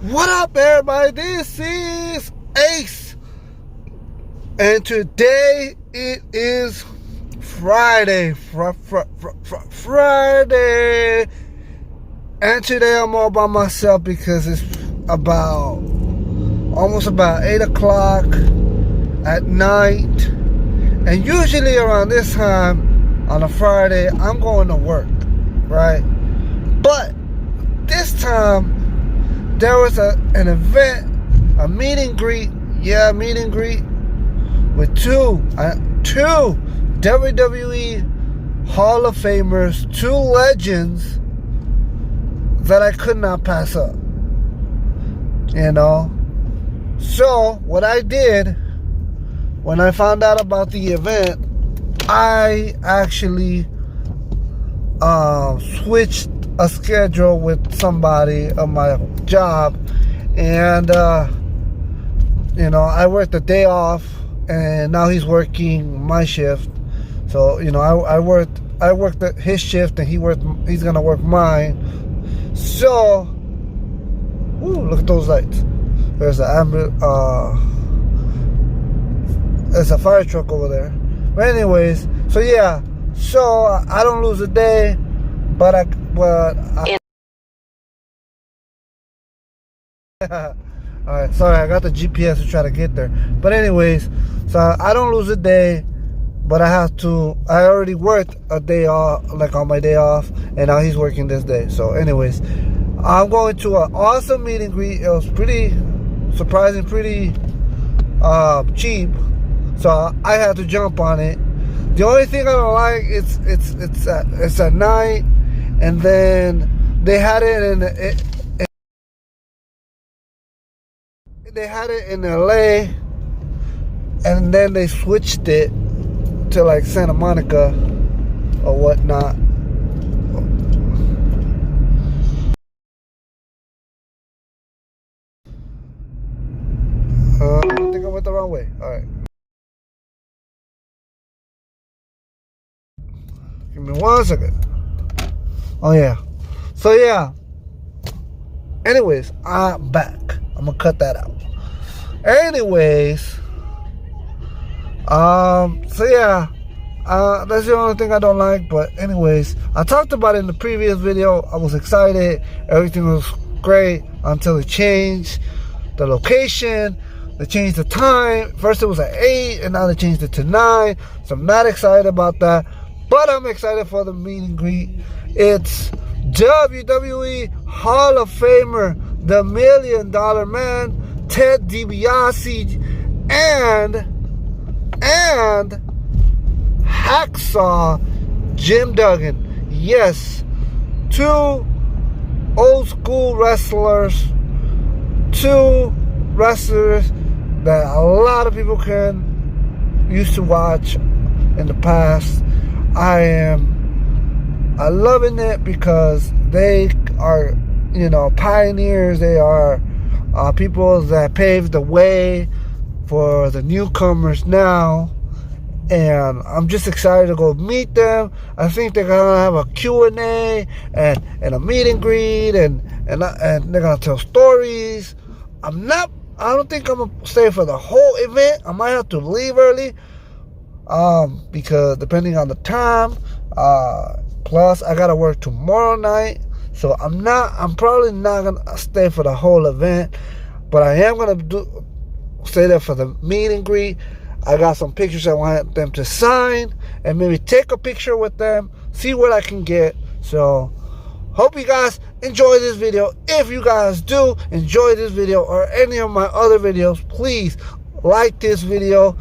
What up, everybody? This is Ace, and today it is Friday. Friday, and today I'm all by myself because it's almost about 8 o'clock at night, and usually around this time on a Friday I'm going to work, right? But this time there was an event, a meet and greet, with two WWE Hall of Famers, two legends that I could not pass up, you know. So what I did when I found out about the event, I actually switched a schedule with somebody of my job, and you know, I worked a day off, and now he's working my shift. So you know, I worked his shift, and he's gonna work mine. So, ooh, look at those lights. There's there's a fire truck over there. But anyways, so yeah, so I don't lose a day, but I alright, sorry, I got the GPS to try to get there. But anyways, so I don't lose a day, but I already worked a day off, like on my day off, and now he's working this day. So anyways, I'm going to an awesome meet and greet. It was pretty surprising, pretty cheap, so I had to jump on it. The only thing I don't like, it's at night, and then they had it in LA, and then they switched it to like Santa Monica or whatnot. I think I went the wrong way. All right. Give me 1 second. Oh yeah. So yeah. Anyways, I'm back. I'm gonna cut that out. Anyways, so yeah, that's the only thing I don't like. But anyways, I talked about it in the previous video. I was excited. Everything was great until it changed the location. They changed the time. First it was at 8, and now they changed it to 9. So I'm not excited about that. But I'm excited for the meet and greet. It's WWE Hall of Famer, the $1 Million Man, Ted DiBiase, and Hacksaw Jim Duggan. Yes, two old school wrestlers, two wrestlers that a lot of people used to watch in the past. I'm loving it because they are, you know, pioneers. They are people that paved the way for the newcomers now, and I'm just excited to go meet them. I think they're gonna have a Q&A and a meet and greet, and they're gonna tell stories. I don't think I'm gonna stay for the whole event. I might have to leave early, because depending on the time, plus I gotta work tomorrow night, so I'm probably not gonna stay for the whole event, but I am gonna stay there for the meet and greet. I got some pictures I want them to sign, and maybe take a picture with them, see what I can get. So hope you guys enjoy this video. If you guys do enjoy this video or any of my other videos, please like this video,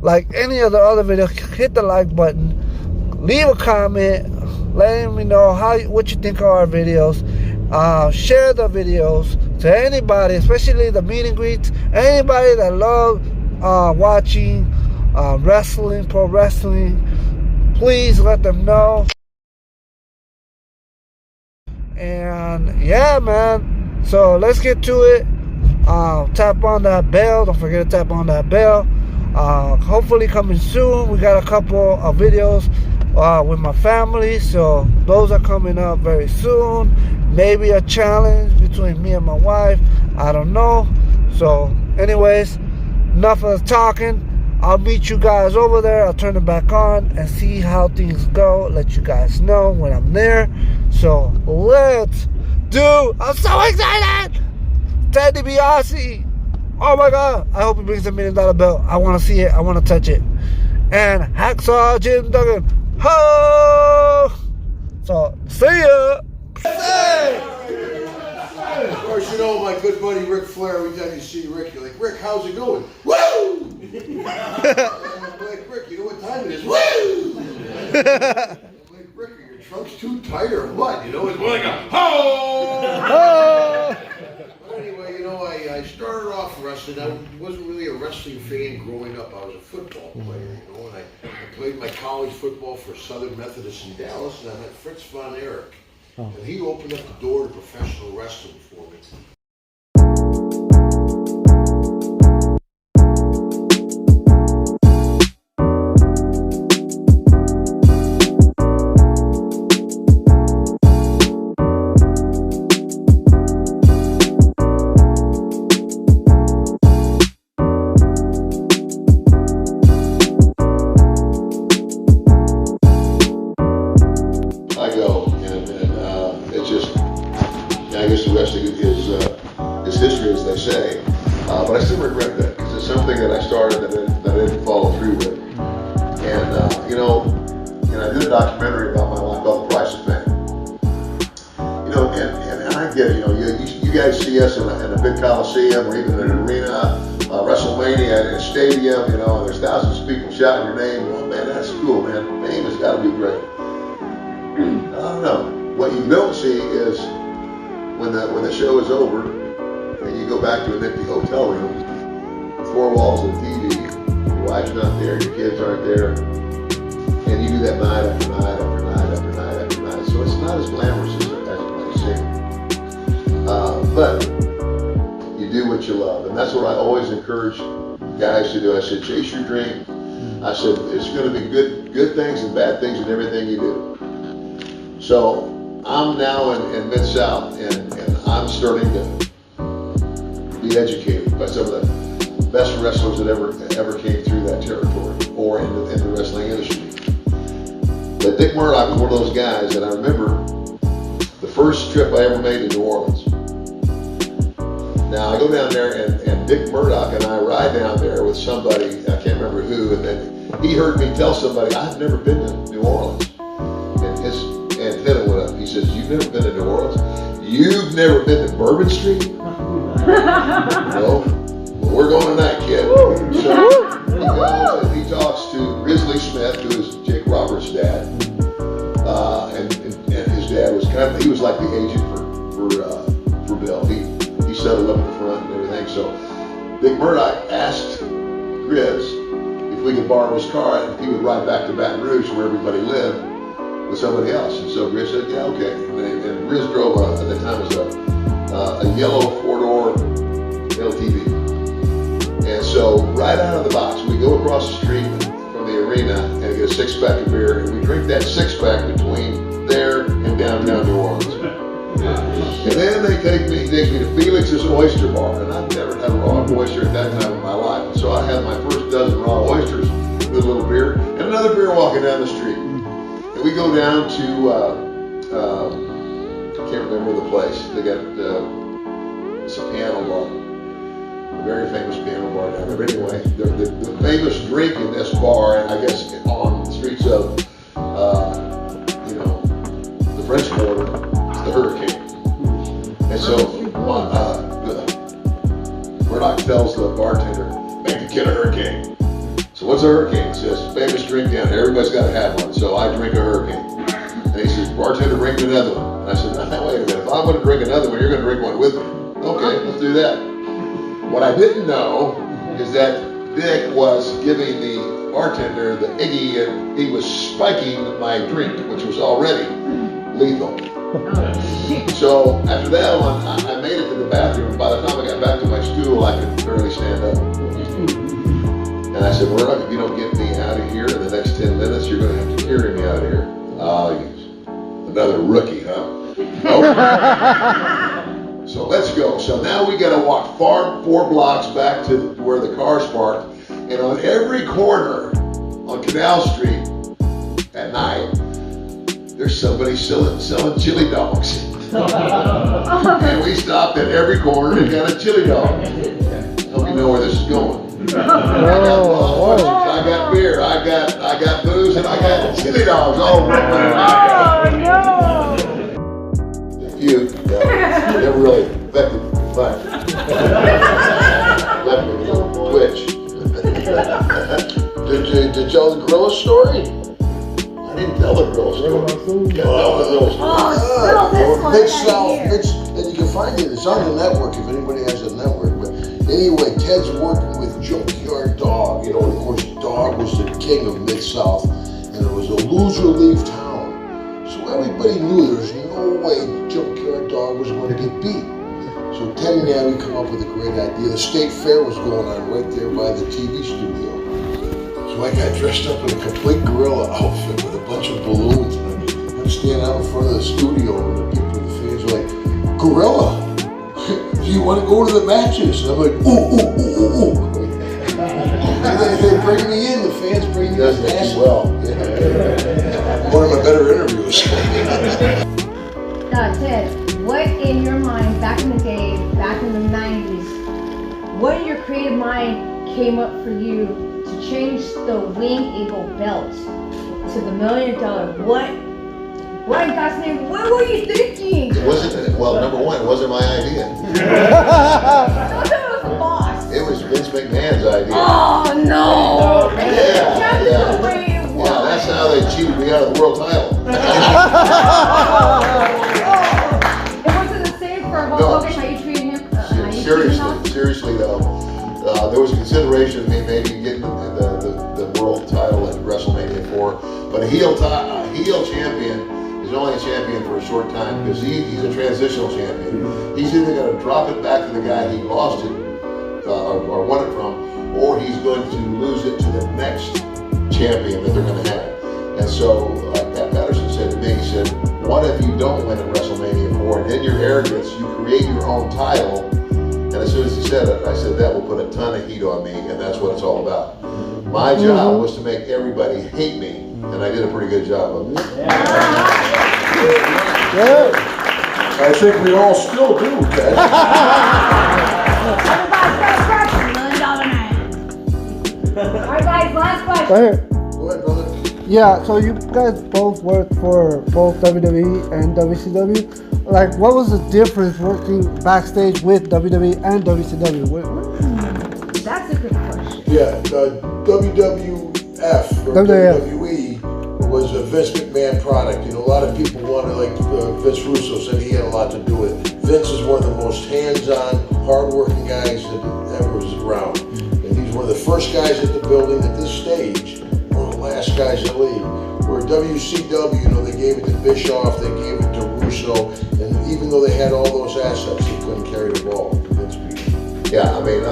like any of the other videos, hit the like button, leave a comment, letting me know what you think of our videos. Share the videos to anybody, especially the meet and greets. Anybody that loves watching wrestling, pro wrestling, please let them know. And yeah, man, so let's get to it. Tap on that bell. Don't forget to tap on that bell. Hopefully coming soon. We got a couple of videos with my family, so those are coming up very soon. Maybe a challenge between me and my wife, I don't know. So anyways, enough of the talking. I'll meet you guys over there. I'll turn it back on and see how things go. Let you guys know when I'm there. So let's do. I'm so excited. Ted DiBiase. Oh my God. I hope he brings $1 million belt. I want to see it. I want to touch it. And Hacksaw Jim Duggan. Ho! So see ya. Of course, you know my good buddy Ric Flair. Every time you see Rick, you're like, Rick, how's it going? Woo! I'm like, Rick, you know what time it is? Woo! I'm like, Rick, are your trunks too tight or what? You know, it's more like a ho! But anyway, you know, I started off wrestling. I wasn't really a wrestling fan growing up. I was a football player, you know, and I played my college football for Southern Methodist in Dallas, and I met Fritz Von Erich. And he opened up the door to professional wrestling for me. Is history, as they say, but I still regret that because it's something that I started that I didn't follow through with. And you know, I did a documentary about my life called The Price of Fame. You know, and I get it. You know, you guys see us in a big coliseum or even in an arena, WrestleMania in a stadium. You know, and there's thousands of people shouting your name. Well, man, that's cool, man. Fame has got to be great. I don't know. What you don't see is when the show is over and you go back to an empty hotel room, 4 walls of TV, your wife's not there, your kids aren't there, and you do that night after night after night after night after night. So it's not as glamorous as it might seem. But you do what you love, and that's what I always encourage guys to do. I said, chase your dream. I said, it's going to be good things and bad things in everything you do. So I'm now in Mid-South, and I'm starting to be educated by some of the best wrestlers that ever came through that territory or in the wrestling industry. But Dick Murdoch was one of those guys that I remember the first trip I ever made to New Orleans. Now I go down there and Dick Murdoch and I ride down there with somebody, I can't remember who, and then he heard me tell somebody, I've never been to New Orleans. And his antenna went up. He says, you've never been to New Orleans? You've never been to Bourbon Street? No? Well, we're going tonight, kid. So he goes and he talks to Grizzly Smith, who is Jake Roberts' dad. And his dad was he was like the agent for Bill. He settled up in front and everything. So Dick Murdoch asked Grizz if we could borrow his car and he would ride back to Baton Rouge where everybody lived with somebody else. And so Grizz said, yeah, okay. And Grizz drove, at the time, was a yellow 4-door LTV. And so right out of the box, we go across the street from the arena and get a 6-pack of beer, and we drink that 6-pack between there and downtown New Orleans. And then they take me to Felix's Oyster Bar, and I've never had a raw oyster at that time in my life. And so I had my first dozen raw oysters with a little beer, and another beer walking down the street. And we go down to, I can't remember the place. They got, it's a piano bar. A very famous piano bar down there. But anyway, the famous drink in this bar, and I guess on the streets of, the French Quarter, is the Hurricane. And so, Murdoch tells the bartender, make the kid a hurricane. So what's a hurricane? He says, famous drink down here. Everybody's got to have one. So I drink a hurricane. And he says, bartender, bring me another one. And I said, wait a minute. If I'm going to drink another one, you're going to drink one with me. Okay, let's do that. What I didn't know is that Dick was giving the bartender the Iggy, and he was spiking my drink, which was already lethal. So after that one, I made it to the bathroom. By the time I got back to my stool, I could barely stand up. And I said, Murdoch, if you don't get me out of here in the next 10 minutes, you're going to have to carry me out of here. Oh, another rookie, huh? Nope. So let's go. So now we got to walk 4 blocks back to where the car's parked. And on every corner on Canal Street at night, there's somebody selling chili dogs. And we stopped at every corner and got a chili dog. Hope you know where this is going. I got lunches, I got beer, I got booze, and I got chili dogs all around. Oh no! You never really affected much. Left me with a little twitch. Did you tell the gorilla story? I didn't tell the gorilla story. Yeah, tell the gorilla story. Mid-South, and you can find it. It's on the network if anybody has a network. But anyway, Ted's working with Junkyard Dog. You know, of course, Dog was the king of Mid-South, and it was a loser-leave town. So everybody knew there was no way Junkyard Dog was going to get beat. So Ted and Abby come up with a great idea. The state fair was going on right there by the TV studio. So I got dressed up in a complete gorilla outfit with a bunch of balloons. And I'm standing out in front of the studio, and the people, the fans are like, Gorilla, do you want to go to the matches? And I'm like, ooh, ooh, ooh, ooh, ooh. And they bring me in, the fans bring me in. Does it well. Yeah. One of my better interviews. Ted, what in your mind, back in the day, back in the 90s, what in your creative mind came up for you to change the Wing Eagle belt to the $1 million? What in God's name, what were you thinking? It wasn't, well, number one, it wasn't my idea. I thought it was the boss. It was Vince McMahon's idea. Oh, no. Yeah, that's how they cheated me out of the world title. It wasn't the same for Hulk Hogan, how you treated him? Seriously though, there was a consideration of me maybe getting the world title at WrestleMania 4, but a heel champion is only a champion for a short time because he's a transitional champion. He's either going to drop it back to the guy he lost it or won it from, or he's going to lose it to the next champion that they're going to have. And so, like Pat Patterson said to me, he said, what if you don't win at WrestleMania 4, and in your arrogance, you create your own title? And as soon as he said it, I said, that will put a ton of heat on me, and that's what it's all about. My job was to make everybody hate me, and I did a pretty good job of it. Yeah. I think we all still do, Ted. Alright guys, last question. Right here. Go ahead, brother. Yeah, so you guys both worked for both WWE and WCW. Like, what was the difference working backstage with WWE and WCW? That's a good question. Yeah, WWF or WWE was a Vince McMahon product. You know, a lot of people wanted, like Vince Russo said he had a lot to do with it. Vince is one of the most hands-on, hard-working guys that ever was around. And he's one of the first guys at the building at this stage, one of the last guys to leave. Where WCW, you know, they gave it to Bischoff, they gave it to Russo, and even though they had all those assets, they couldn't carry the ball. Vince beat them. Yeah, I mean,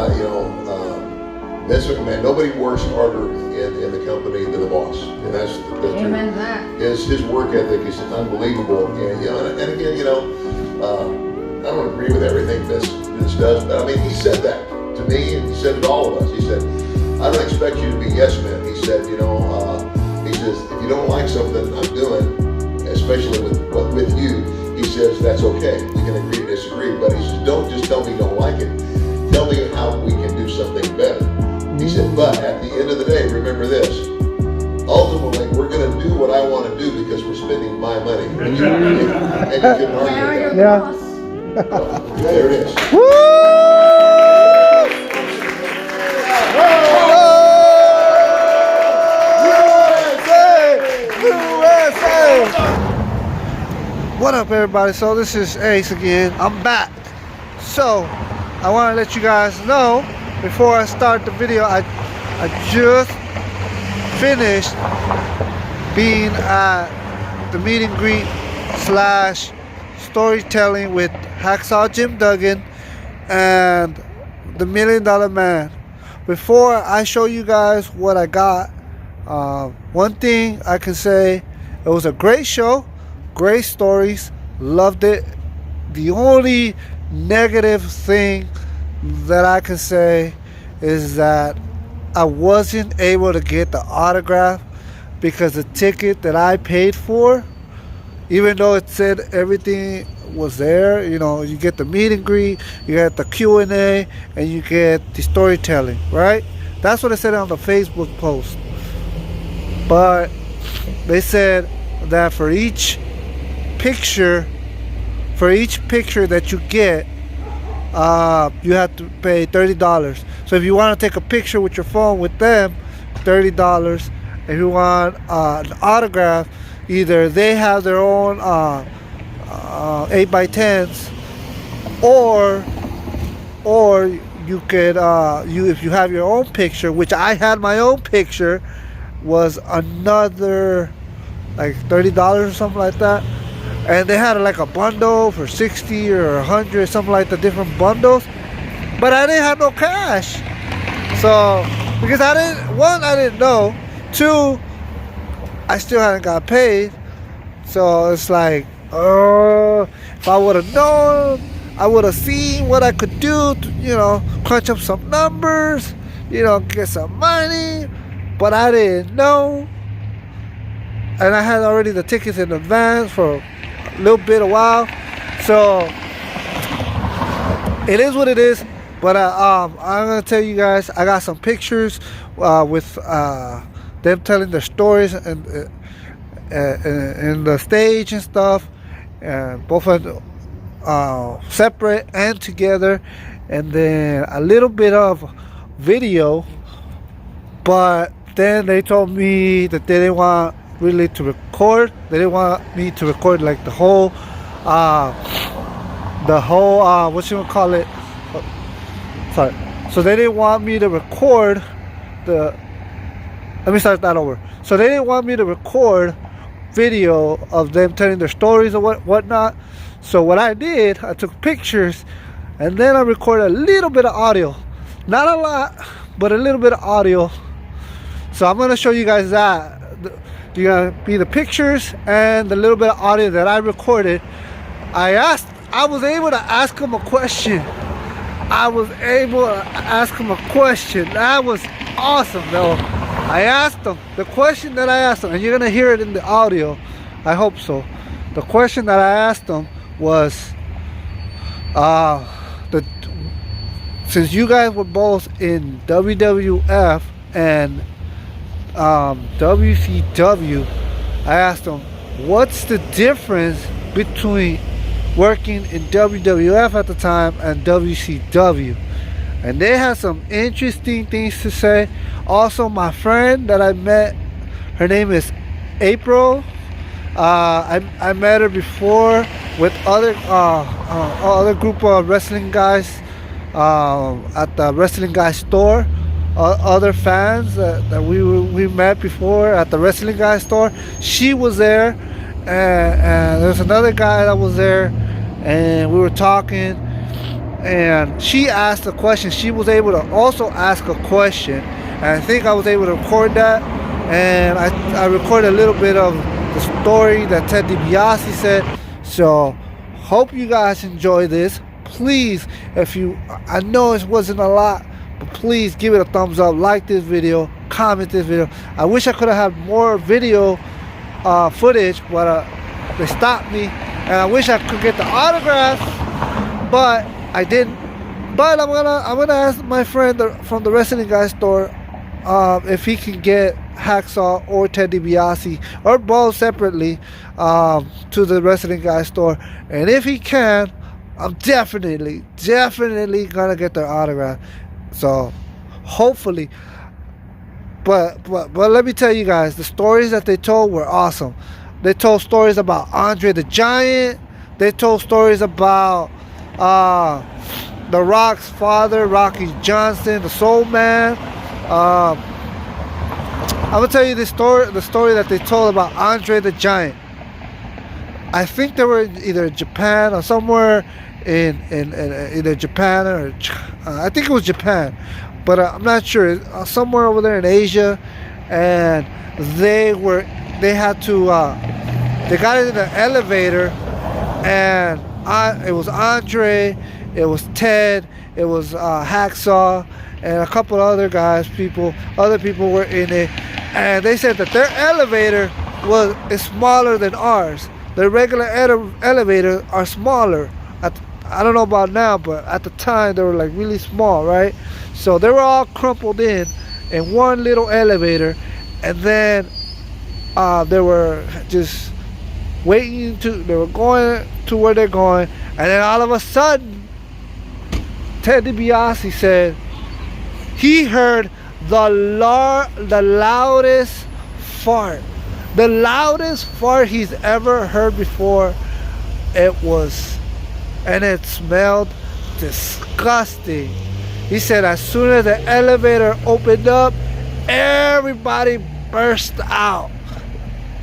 Vince McMahon, nobody works harder in the company than the boss, and that's Amen true. His work ethic is unbelievable, and you know, and again, you know, I don't agree with everything Vince does, but I mean, he said that to me, and he said it to all of us. He said, I don't expect you to be yes men. He said, you know, he says, if you don't like something I'm doing, especially with you, he says, that's okay. We can agree to disagree, but he says, don't just tell me you don't like it. Tell me how we can do something better. He said, but at the end of the day, remember this. Ultimately, we're going to do what I want to do because we're spending my money. And you couldn't argue with that. Yeah. There it is. What up, everybody? So this is Ace again. I'm back. So I want to let you guys know before I start the video, I just finished being at the meet and greet / storytelling with Hacksaw Jim Duggan and the $1 Million Man. Before I show you guys what I got, one thing I can say, it was a great show, great stories, loved it. The only negative thing that I can say is that I wasn't able to get the autograph because the ticket that I paid for, even though it said everything was there, you know, you get the meet and greet, you get the Q&A, and you get the storytelling, right? That's what it said on the Facebook post. But they said that for each picture that you get, you have to pay $30. So if you want to take a picture with your phone with them, $30. If you want an autograph, either they have their own 8x10s, or you could if you have your own picture, which I had my own picture, was another like $30 or something like that. And they had like a bundle for 60 or 100, something like the different bundles. But I didn't have no cash. So, because I didn't know. 2, I still hadn't got paid. So it's like, if I would have known, I would have seen what I could do to, you know, crunch up some numbers, you know, get some money. But I didn't know. And I had already the tickets in advance for a little bit, a while. So it is what it is. But I'm gonna tell you guys, I got some pictures with them telling their stories and the stage and stuff, and both separate and together, and then a little bit of video. But then they told me that they didn't want really to record. They didn't want me to record like the whole what you call it. Sorry. So they didn't want me to record the. Let me start that over. So they didn't want me to record video of them telling their stories or whatnot. So what I did, I took pictures, and then I recorded a little bit of audio. Not a lot, but a little bit of audio. So I'm gonna show you guys that. You're gonna be the pictures and the little bit of audio that I recorded. I was able to ask him a question. That was awesome, though. I asked him the question that I asked him, and you're gonna hear it in the audio. I hope so. The question that I asked him was, since you guys were both in WWF and WCW, I asked him, what's the difference between working in WWF at the time and WCW? And they had some interesting things to say. Also, my friend that I met, her name is April. I met her before with other group of wrestling guys at the wrestling guy store. Other fans that we met before at the wrestling guy store. She was there, and there's another guy that was there, and we were talking, and she asked a question. She was able to also ask a question, and I think I was able to record that, and I recorded a little bit of the story that Ted DiBiase said. So hope you guys enjoy this. Please, I know it wasn't a lot, but please give it a thumbs up, like this video, comment this video. I wish I could have had more video footage, but they stopped me, and I wish I could get the autograph, but I didn't. But I'm gonna ask my friend from the wrestling guy store if he can get Hacksaw or Ted DiBiase or both separately to the wrestling guy store, and if he can, I'm definitely gonna get their autograph. So hopefully, but let me tell you guys, the stories that they told were awesome. They told stories about Andre the Giant. They told stories about The Rock's father, Rocky Johnson, the Soul Man. I'm gonna tell you the story that they told about Andre the Giant. I think they were either in Japan or somewhere in either Japan or I think it was Japan, but I'm not sure. Somewhere over there in Asia, and they got in the elevator, and it was Andre, it was Ted, it was Hacksaw, and a couple other other people were in it, and they said that their elevator is smaller than ours. The regular elevators are smaller. I don't know about now, but at the time they were like really small, right? So they were all crumpled in one little elevator, and then they were just they were going to where they're going, and then all of a sudden, Ted DiBiase said he heard the loudest fart. The loudest fart he's ever heard before. And it smelled disgusting. He said as soon as the elevator opened up, everybody burst out.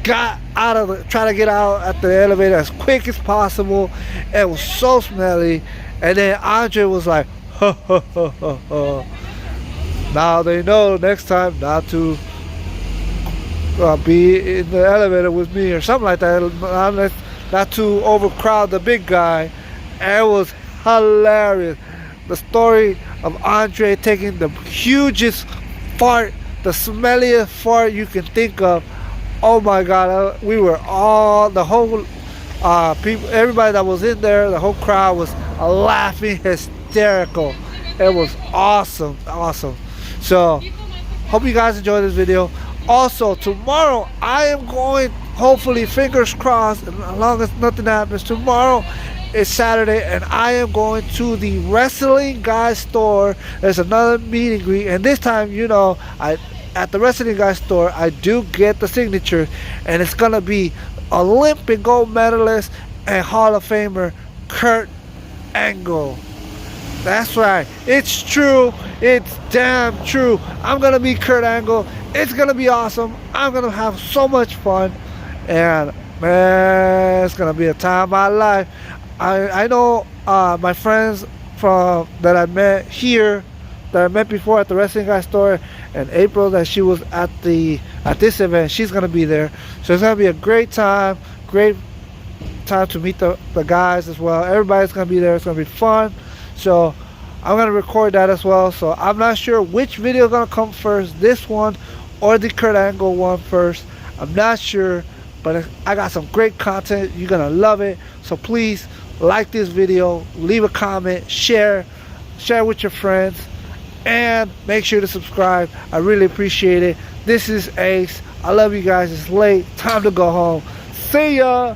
Trying to get out at the elevator as quick as possible. It was so smelly. And then Andre was like, ha ha ha ha ha. Now they know next time not to be in the elevator with me or something like that. Not to overcrowd the big guy. It was hilarious. The story of Andre taking the hugest fart, the smelliest fart you can think of. Oh my God, we were all, the whole people, everybody that was in there, the whole crowd was laughing hysterical. It was awesome. So, hope you guys enjoyed this video. Also, tomorrow I am going, hopefully, fingers crossed, as long as nothing happens, tomorrow is Saturday, and I am going to the Wrestling Guy store. There's another meet and greet, and this time, at the Wrestling Guy store, I do get the signature, and it's gonna be Olympic gold medalist and Hall of Famer Kurt Angle. That's right, it's true, it's damn true. I'm gonna be Kurt Angle. It's gonna be awesome. I'm gonna have so much fun, and man, it's gonna be a time of my life. I know my friends that I met here, that I met before at the Wrestling Guy store, and April, that she was at this event. She's gonna be there, so it's gonna be a great time to meet the guys as well. Everybody's gonna be there. It's gonna be fun. So I'm gonna record that as well. So I'm not sure which video is gonna come first, this one or the Kurt Angle one first. I'm not sure, but I got some great content. You're gonna love it. So please like this video, leave a comment, share with your friends, and make sure to subscribe. I really appreciate it. This is Ace. I love you guys. It's late. Time to go home. See ya.